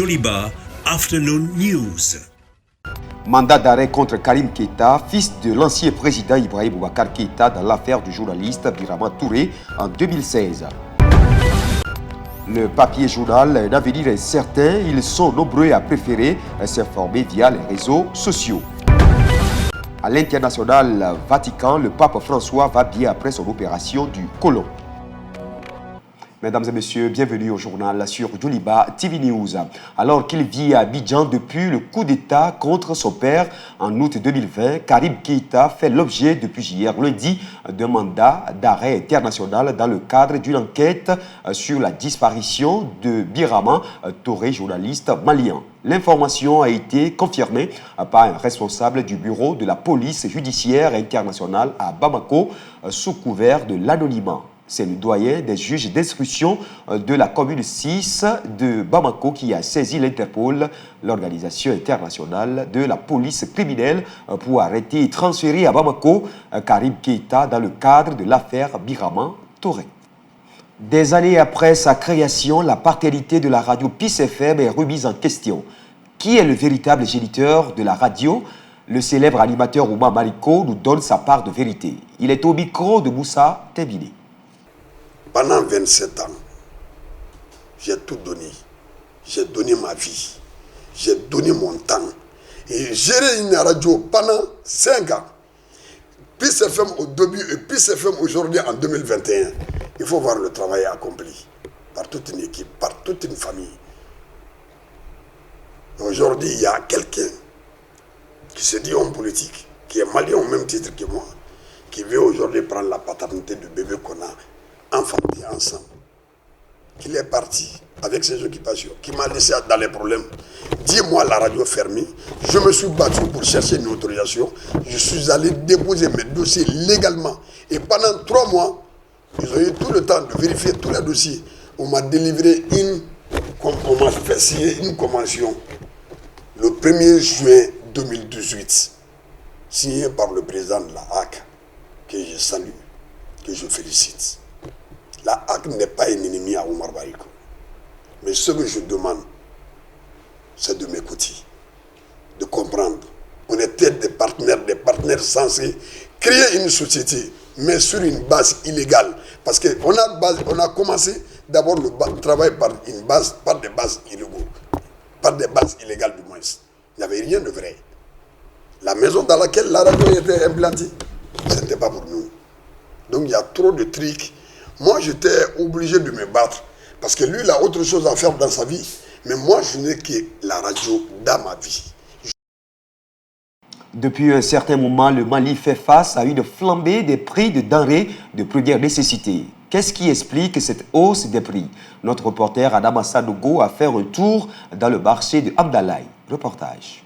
Joliba Afternoon News. Mandat d'arrêt contre Karim Keïta, fils de l'ancien président Ibrahim Boubacar Keïta dans l'affaire du journaliste Birama Touré en 2016. Le papier journal, un avenir incertain, ils sont nombreux à préférer s'informer via les réseaux sociaux. À l'international Vatican, le pape François va bien après son opération du côlon. Mesdames et messieurs, bienvenue au journal sur Joliba TV News. Alors qu'il vit à Abidjan depuis le coup d'État contre son père en août 2020, Karim Keïta fait l'objet depuis hier lundi d'un mandat d'arrêt international dans le cadre d'une enquête sur la disparition de Birama Touré, journaliste malien. L'information a été confirmée par un responsable du bureau de la police judiciaire internationale à Bamako sous couvert de l'anonymat. C'est le doyen des juges d'instruction de la commune 6 de Bamako qui a saisi l'Interpol, l'organisation internationale de la police criminelle, pour arrêter et transférer à Bamako Karim Keïta dans le cadre de l'affaire Birama Touré. Des années après sa création, la paternité de la radio Peace FM est remise en question. Qui est le véritable géniteur de la radio? Le célèbre animateur Ouma Mariko nous donne sa part de vérité. Il est au micro de Moussa Tebile. Pendant 27 ans, j'ai tout donné. J'ai donné ma vie. J'ai donné mon temps. Et gérer une radio pendant 5 ans. Peace FM au début et Peace FM aujourd'hui en 2021. Il faut voir le travail accompli par toute une équipe, par toute une famille. Aujourd'hui, il y a quelqu'un qui se dit homme politique, qui est malien au même titre que moi, qui veut aujourd'hui prendre la paternité du bébé qu'on a enfanté ensemble, qu'il est parti avec ses occupations, qui m'a laissé dans les problèmes. 10 mois la radio fermée, je me suis battu pour chercher une autorisation, je suis allé déposer mes dossiers légalement. Et pendant 3 mois, ils ont eu tout le temps de vérifier tous les dossiers. On m'a délivré on m'a fait signer une convention le 1er juin 2018, signée par le président de la HAC, que je salue, que je félicite. La HAC n'est pas un ennemi à Omar Bariko. Mais ce que je demande, c'est de m'écouter, de comprendre. On était des partenaires censés créer une société, mais sur une base illégale. Parce qu'on a commencé d'abord le travail par des bases illégales. Par des bases illégales du moins. Il n'y avait rien de vrai. La maison dans laquelle la radio était implantée, ce n'était pas pour nous. Donc il y a trop de trucs. Moi, j'étais obligé de me battre parce que lui, il a autre chose à faire dans sa vie. Mais moi, je n'ai que la radio dans ma vie. Depuis un certain moment, le Mali fait face à une flambée des prix de denrées de première nécessité. Qu'est-ce qui explique cette hausse des prix? Notre reporter Adama Sadogo a fait un tour dans le marché de Abdalaï. Reportage.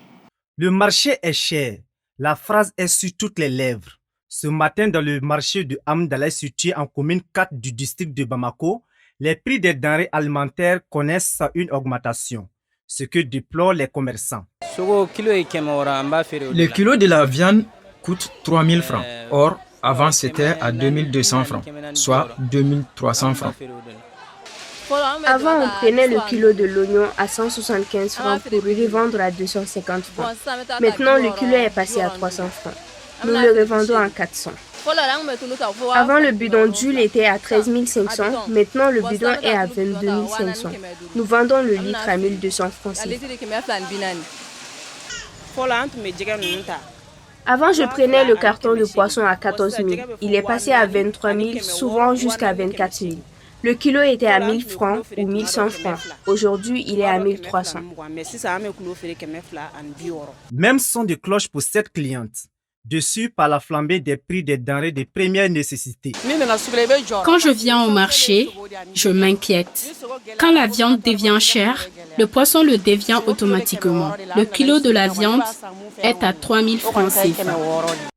Le marché est cher. La phrase est sur toutes les lèvres. Ce matin, dans le marché de Amdalaï, situé en commune 4 du district de Bamako, les prix des denrées alimentaires connaissent une augmentation, ce que déplorent les commerçants. Le kilo de la viande coûte 3 000 francs. Or, avant, c'était à 2 200 francs, soit 2 300 francs. Avant, on prenait le kilo de l'oignon à 175 francs pour le revendre à 250 francs. Maintenant, le kilo est passé à 300 francs. Nous le revendons à 400. Avant, le bidon d'huile était à 13 500. Maintenant, le bidon est à 22 500. Nous vendons le litre à 1200 francs. Avant, je prenais le carton de poisson à 14 000. Il est passé à 23 000, souvent jusqu'à 24 000. Le kilo était à 1000 francs ou 1100 francs. Aujourd'hui, il est à 1300. Même son de cloche pour cette cliente. Dessus par la flambée des prix des denrées de première nécessité. Quand je viens au marché, je m'inquiète. Quand la viande devient chère, le poisson le devient automatiquement. Le kilo de la viande est à 3 000 francs CFA.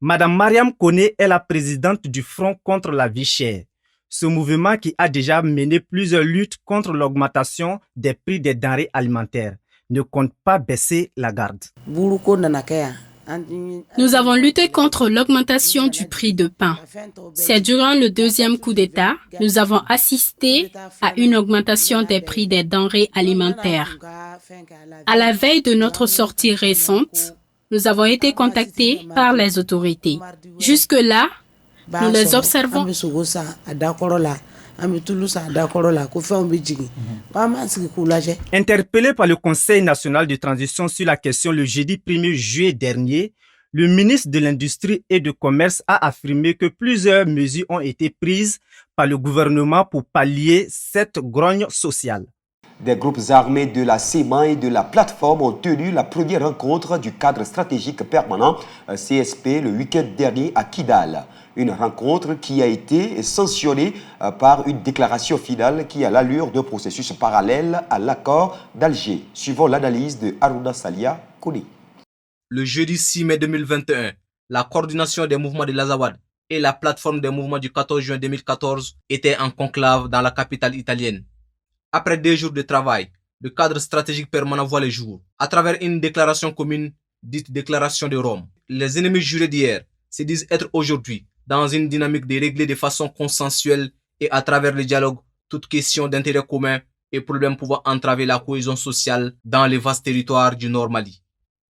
Madame Mariam Kone est la présidente du Front contre la vie chère. Ce mouvement qui a déjà mené plusieurs luttes contre l'augmentation des prix des denrées alimentaires ne compte pas baisser la garde. Nous avons lutté contre l'augmentation du prix de pain. C'est durant le deuxième coup d'État, nous avons assisté à une augmentation des prix des denrées alimentaires. À la veille de notre sortie récente, nous avons été contactés par les autorités. Jusque-là, nous les observons. Interpellé par le Conseil national de transition sur la question le jeudi 1er juillet dernier, le ministre de l'Industrie et du Commerce a affirmé que plusieurs mesures ont été prises par le gouvernement pour pallier cette grogne sociale. Des groupes armés de la CEMA et de la plateforme ont tenu la première rencontre du cadre stratégique permanent CSP le week-end dernier à Kidal. Une rencontre qui a été sanctionnée par une déclaration finale qui a l'allure d'un processus parallèle à l'accord d'Alger, suivant l'analyse de Aruna Salia Kone. Le jeudi 6 mai 2021, la coordination des mouvements de l'Azawad et la plateforme des mouvements du 14 juin 2014 étaient en conclave dans la capitale italienne. Après 2 jours de travail, le cadre stratégique permanent voit le jour, à travers une déclaration commune, dite déclaration de Rome. Les ennemis jurés d'hier se disent être aujourd'hui dans une dynamique de régler de façon consensuelle et à travers le dialogue toute question d'intérêt commun et problèmes pouvant entraver la cohésion sociale dans les vastes territoires du Nord Mali.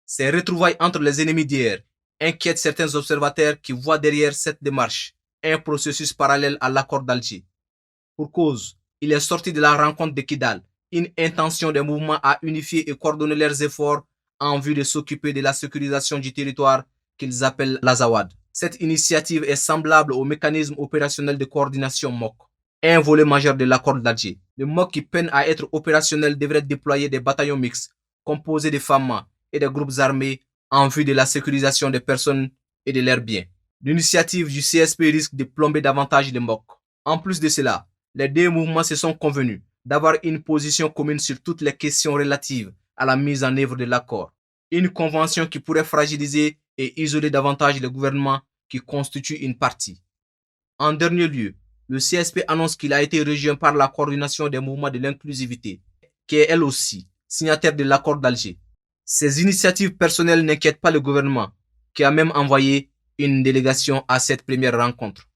Ces retrouvailles entre les ennemis d'hier inquiètent certains observateurs qui voient derrière cette démarche un processus parallèle à l'accord d'Alger. Pour cause, il est sorti de la rencontre de Kidal une intention des mouvements à unifier et coordonner leurs efforts en vue de s'occuper de la sécurisation du territoire qu'ils appellent l'Azawad. Cette initiative est semblable au mécanisme opérationnel de coordination MOC, un volet majeur de l'accord d'Alger. Le MOC qui peine à être opérationnel devrait déployer des bataillons mixtes composés de femmes et des groupes armés en vue de la sécurisation des personnes et de leurs biens. L'initiative du CSP risque de plomber davantage le MOC. En plus de cela, les deux mouvements se sont convenus d'avoir une position commune sur toutes les questions relatives à la mise en œuvre de l'accord. Une convention qui pourrait fragiliser et isoler davantage le gouvernement qui constitue une partie. En dernier lieu, le CSP annonce qu'il a été rejoint par la coordination des mouvements de l'inclusivité, qui est elle aussi signataire de l'accord d'Alger. Ces initiatives personnelles n'inquiètent pas le gouvernement, qui a même envoyé une délégation à cette première rencontre.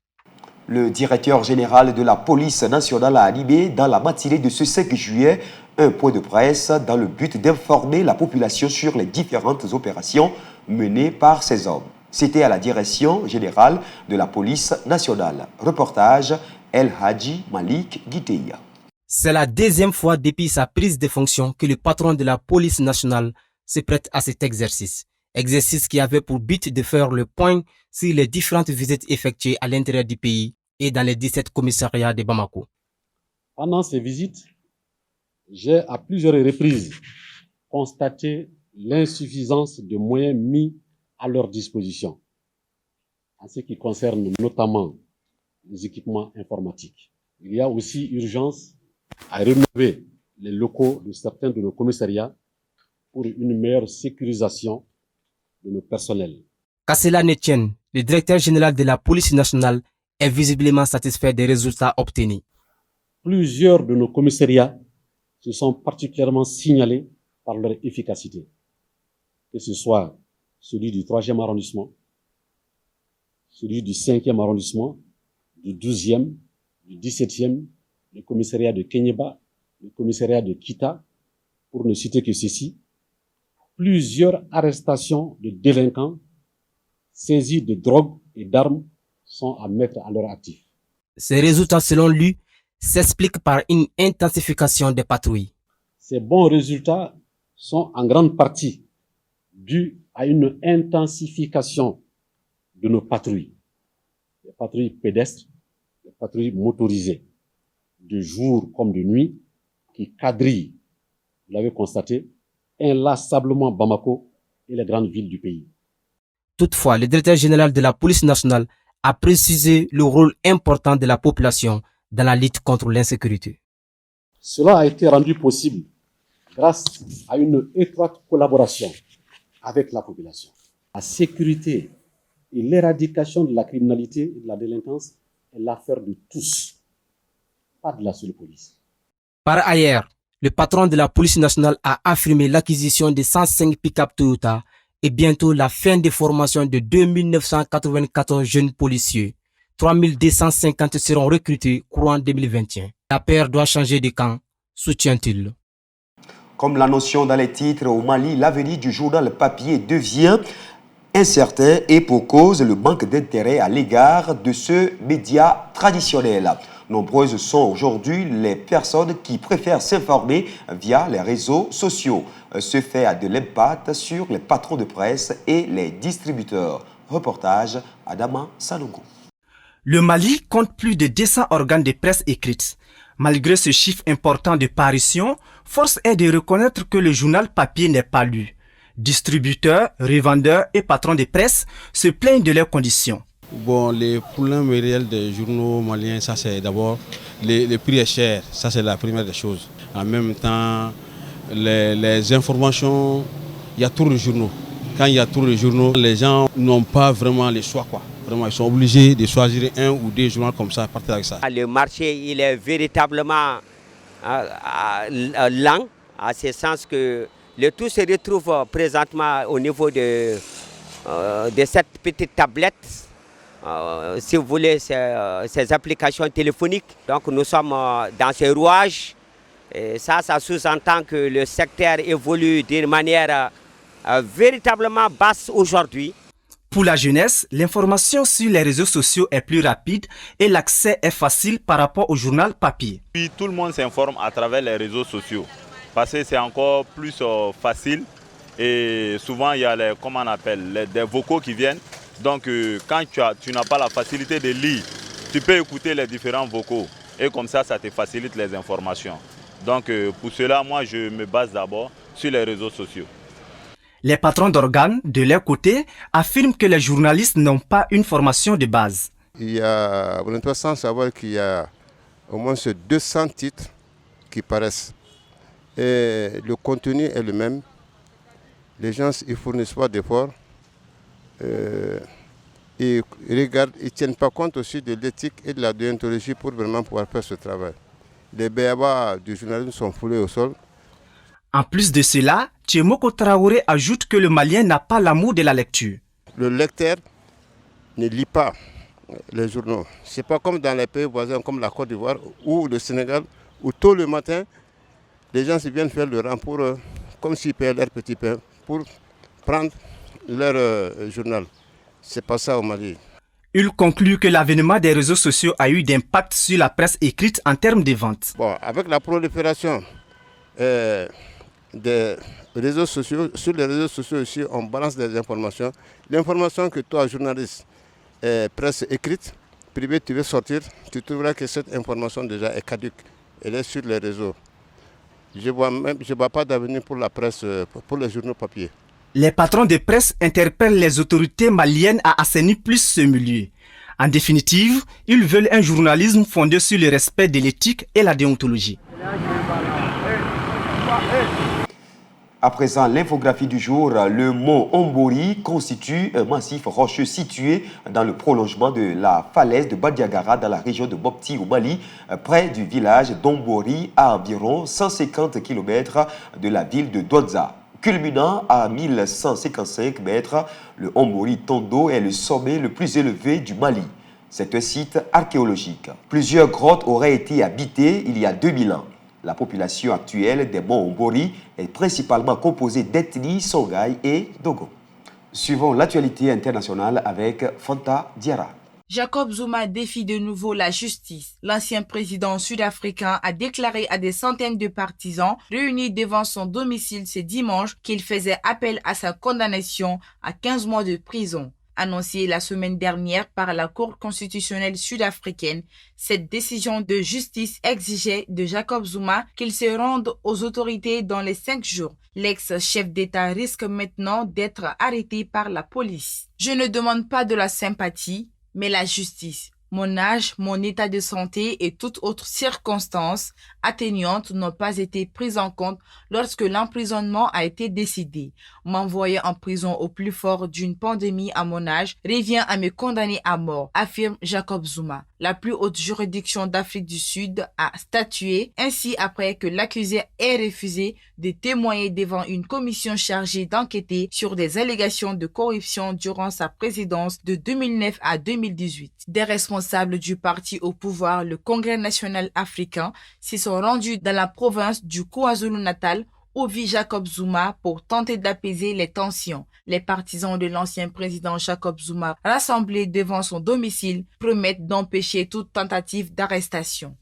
Le directeur général de la police nationale a animé dans la matinée de ce 5 juillet un point de presse dans le but d'informer la population sur les différentes opérations menées par ces hommes. C'était à la direction générale de la police nationale. Reportage El Hadji Malik Guiteya. C'est la deuxième fois depuis sa prise de fonction que le patron de la police nationale se prête à cet exercice. Exercice qui avait pour but de faire le point sur les différentes visites effectuées à l'intérieur du pays et dans les 17 commissariats de Bamako. Pendant ces visites, j'ai à plusieurs reprises constaté l'insuffisance de moyens mis à leur disposition en ce qui concerne notamment les équipements informatiques. Il y a aussi urgence à rénover les locaux de certains de nos commissariats pour une meilleure sécurisation de nos personnels. Qu'à cela ne tienne, le directeur général de la police nationale est visiblement satisfait des résultats obtenus. Plusieurs de nos commissariats se sont particulièrement signalés par leur efficacité, que ce soit celui du 3e arrondissement, celui du 5e arrondissement, du 12e, du 17e, le commissariat de Kenyeba, le commissariat de Kita, pour ne citer que ceci. Plusieurs arrestations de délinquants, saisies de drogue et d'armes sont à mettre à leur actif. Ces résultats, selon lui, s'expliquent par une intensification des patrouilles. Ces bons résultats sont en grande partie dus à une intensification de nos patrouilles. Les patrouilles pédestres, les patrouilles motorisées, de jour comme de nuit, qui quadrillent, vous l'avez constaté, inlassablement Bamako et les grandes villes du pays. Toutefois, le directeur général de la police nationale a précisé le rôle important de la population dans la lutte contre l'insécurité. Cela a été rendu possible grâce à une étroite collaboration avec la population. La sécurité et l'éradication de la criminalité et de la délinquance est l'affaire de tous, pas de la seule police. Par ailleurs, le patron de la police nationale a affirmé l'acquisition de 105 pick-up Toyota et bientôt la fin des formations de 2994 jeunes policiers. 3250 seront recrutés courant 2021. La paire doit changer de camp, soutient-il. Comme la notion dans les titres au Mali, l'avenir du journal papier devient incertain et pour cause le manque d'intérêt à l'égard de ce média traditionnel. Nombreuses sont aujourd'hui les personnes qui préfèrent s'informer via les réseaux sociaux. Ce fait a de l'impact sur les patrons de presse et les distributeurs. Reportage Adama Sanogo. Le Mali compte plus de 200 organes de presse écrite. Malgré ce chiffre important de parution, force est de reconnaître que le journal papier n'est pas lu. Distributeurs, revendeurs et patrons de presse se plaignent de leurs conditions. Bon, les problèmes réels des journaux maliens, ça c'est d'abord, les prix est cher, ça c'est la première des choses. En même temps, les informations, il y a trop de journaux. Quand il y a trop de journaux, les gens n'ont pas vraiment le choix, quoi. Vraiment, ils sont obligés de choisir un ou deux journaux comme ça, partir avec ça. Le marché, il est véritablement lent, à ce sens que le tout se retrouve présentement au niveau de cette petite tablette, si vous voulez, ces applications téléphoniques. Donc nous sommes dans ce rouage. Et ça sous-entend que le secteur évolue d'une manière véritablement basse aujourd'hui. Pour la jeunesse, l'information sur les réseaux sociaux est plus rapide et l'accès est facile par rapport au journal papier. Puis, tout le monde s'informe à travers les réseaux sociaux parce que c'est encore plus facile et souvent il y a des vocaux qui viennent. Donc quand tu n'as pas la facilité de lire, tu peux écouter les différents vocaux et comme ça te facilite les informations. Donc pour cela, moi je me base d'abord sur les réseaux sociaux. Les patrons d'organes, de leur côté, affirment que les journalistes n'ont pas une formation de base. Il y a, on doit savoir qu'il y a au moins 200 titres qui paraissent. Et le contenu est le même. Les gens ne fournissent pas d'efforts. Ils ne tiennent pas compte aussi de l'éthique et de la déontologie pour vraiment pouvoir faire ce travail. Les béabas du journalisme sont foulés au sol. En plus de cela, Tchemoko Traoré ajoute que le Malien n'a pas l'amour de la lecture. Le lecteur ne lit pas les journaux. Ce n'est pas comme dans les pays voisins comme la Côte d'Ivoire ou le Sénégal, où tôt le matin, les gens viennent faire le rang pour, comme s'ils payaient leur petit pain, pour prendre leur journal. Ce n'est pas ça au Mali. Il conclut que l'avènement des réseaux sociaux a eu d'impact sur la presse écrite en termes de vente. Bon, avec la prolifération des réseaux sociaux, sur les réseaux sociaux aussi, on balance des informations. L'information que toi, journaliste, presse écrite, privée, tu veux sortir, tu trouveras que cette information déjà est caduque. Elle est sur les réseaux. Je ne vois pas d'avenir pour la presse, pour les journaux papier. Les patrons de presse interpellent les autorités maliennes à assainir plus ce milieu. En définitive, ils veulent un journalisme fondé sur le respect de l'éthique et la déontologie. À présent, l'infographie du jour, le mont Ombori constitue un massif rocheux situé dans le prolongement de la falaise de Bandiagara dans la région de Mopti au Mali, près du village d'Ombori à environ 150 km de la ville de Douadza. Culminant à 1155 mètres, le Ombori Tondo est le sommet le plus élevé du Mali. C'est un site archéologique. Plusieurs grottes auraient été habitées il y a 2000 ans. La population actuelle des monts Ombori est principalement composée d'ethnies Songhai et Dogo. Suivons l'actualité internationale avec Fanta Diarra. Jacob Zuma défie de nouveau la justice. L'ancien président sud-africain a déclaré à des centaines de partisans réunis devant son domicile ce dimanche qu'il faisait appel à sa condamnation à 15 mois de prison. Annoncée la semaine dernière par la Cour constitutionnelle sud-africaine, cette décision de justice exigeait de Jacob Zuma qu'il se rende aux autorités dans les 5 jours. L'ex-chef d'État risque maintenant d'être arrêté par la police. Je ne demande pas de la sympathie, mais la justice. Mon âge, mon état de santé et toute autre circonstance atténuante n'ont pas été prises en compte lorsque l'emprisonnement a été décidé. M'envoyer en prison au plus fort d'une pandémie à mon âge revient à me condamner à mort, affirme Jacob Zuma. La plus haute juridiction d'Afrique du Sud a statué ainsi après que l'accusé ait refusé de témoigner devant une commission chargée d'enquêter sur des allégations de corruption durant sa présidence de 2009 à 2018. Des responsables du parti au pouvoir, le Congrès national africain, s'y sont rendus dans la province du KwaZulu-Natal où vit Jacob Zuma pour tenter d'apaiser les tensions. Les partisans de l'ancien président Jacob Zuma, rassemblés devant son domicile, promettent d'empêcher toute tentative d'arrestation.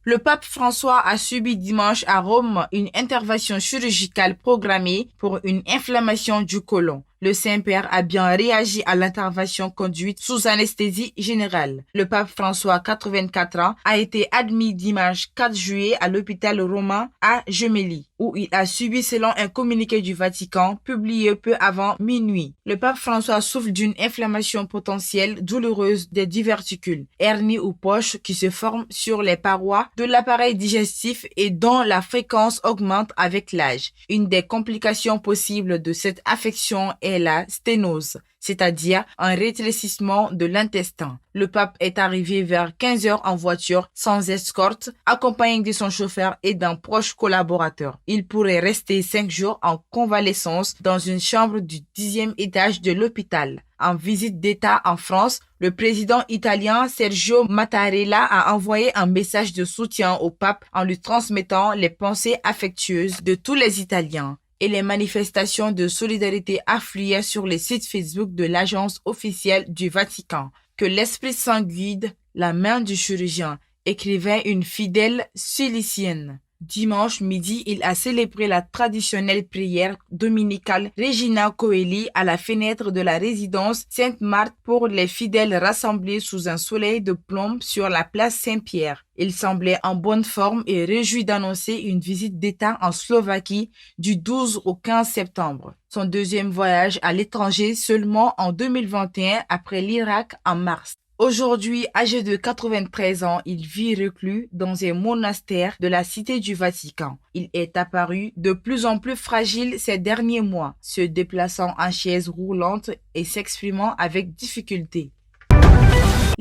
Le pape François a subi dimanche à Rome une intervention chirurgicale programmée pour une inflammation du côlon. Le Saint-Père a bien réagi à l'intervention conduite sous anesthésie générale. Le pape François, 84 ans, a été admis dimanche 4 juillet à l'hôpital romain à Gemelli, où il a subi selon un communiqué du Vatican publié peu avant minuit. Le pape François souffre d'une inflammation potentielle douloureuse des diverticules, hernie ou poche qui se forment sur les parois de l'appareil digestif et dont la fréquence augmente avec l'âge. Une des complications possibles de cette affection est la sténose, c'est-à-dire un rétrécissement de l'intestin. Le pape est arrivé vers 15 heures en voiture sans escorte, accompagné de son chauffeur et d'un proche collaborateur. Il pourrait rester 5 jours en convalescence dans une chambre du 10e étage de l'hôpital. En visite d'État en France, le président italien Sergio Mattarella a envoyé un message de soutien au pape en lui transmettant les pensées affectueuses de tous les Italiens. Et les manifestations de solidarité affluaient sur les sites Facebook de l'agence officielle du Vatican. Que l'Esprit Saint guide la main du chirurgien, écrivait une fidèle cilicienne. Dimanche midi, il a célébré la traditionnelle prière dominicale Regina Coeli à la fenêtre de la résidence Sainte-Marthe pour les fidèles rassemblés sous un soleil de plomb sur la place Saint-Pierre. Il semblait en bonne forme et réjoui d'annoncer une visite d'État en Slovaquie du 12 au 15 septembre. Son deuxième voyage à l'étranger seulement en 2021 après l'Irak en mars. Aujourd'hui, âgé de 93 ans, il vit reclus dans un monastère de la Cité du Vatican. Il est apparu de plus en plus fragile ces derniers mois, se déplaçant en chaise roulante et s'exprimant avec difficulté.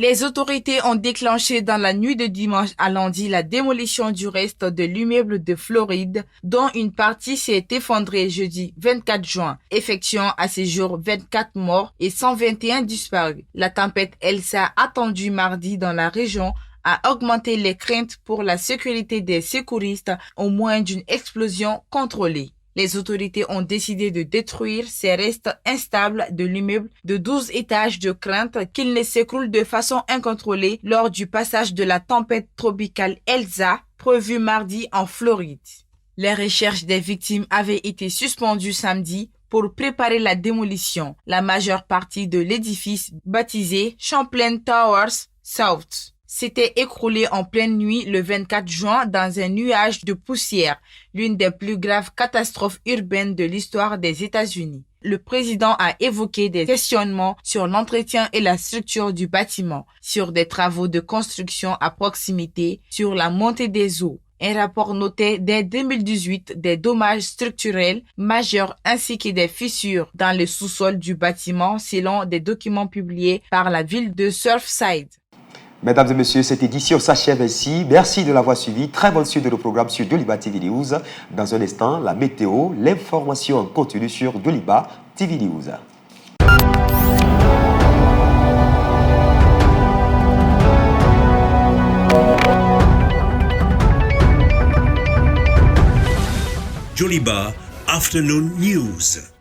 Les autorités ont déclenché dans la nuit de dimanche à lundi la démolition du reste de l'immeuble de Floride, dont une partie s'est effondrée jeudi 24 juin, effectuant à ce jour 24 morts et 121 disparus. La tempête Elsa attendue mardi dans la région a augmenté les craintes pour la sécurité des secouristes au moins d'une explosion contrôlée. Les autorités ont décidé de détruire ces restes instables de l'immeuble de 12 étages de crainte qu'il ne s'écroule de façon incontrôlée lors du passage de la tempête tropicale Elsa prévue mardi en Floride. Les recherches des victimes avaient été suspendues samedi pour préparer la démolition. La majeure partie de l'édifice baptisé Champlain Towers South s'était écroulé en pleine nuit le 24 juin dans un nuage de poussière, l'une des plus graves catastrophes urbaines de l'histoire des États-Unis. Le président a évoqué des questionnements sur l'entretien et la structure du bâtiment, sur des travaux de construction à proximité, sur la montée des eaux. Un rapport notait dès 2018 des dommages structurels majeurs ainsi que des fissures dans le sous-sol du bâtiment selon des documents publiés par la ville de Surfside. Mesdames et messieurs, cette édition s'achève ainsi. Merci de l'avoir suivi. Très bonne suite de nos programmes sur Doliba TV News. Dans un instant, la météo, l'information en continu sur Doliba TV News. Doliba Afternoon News.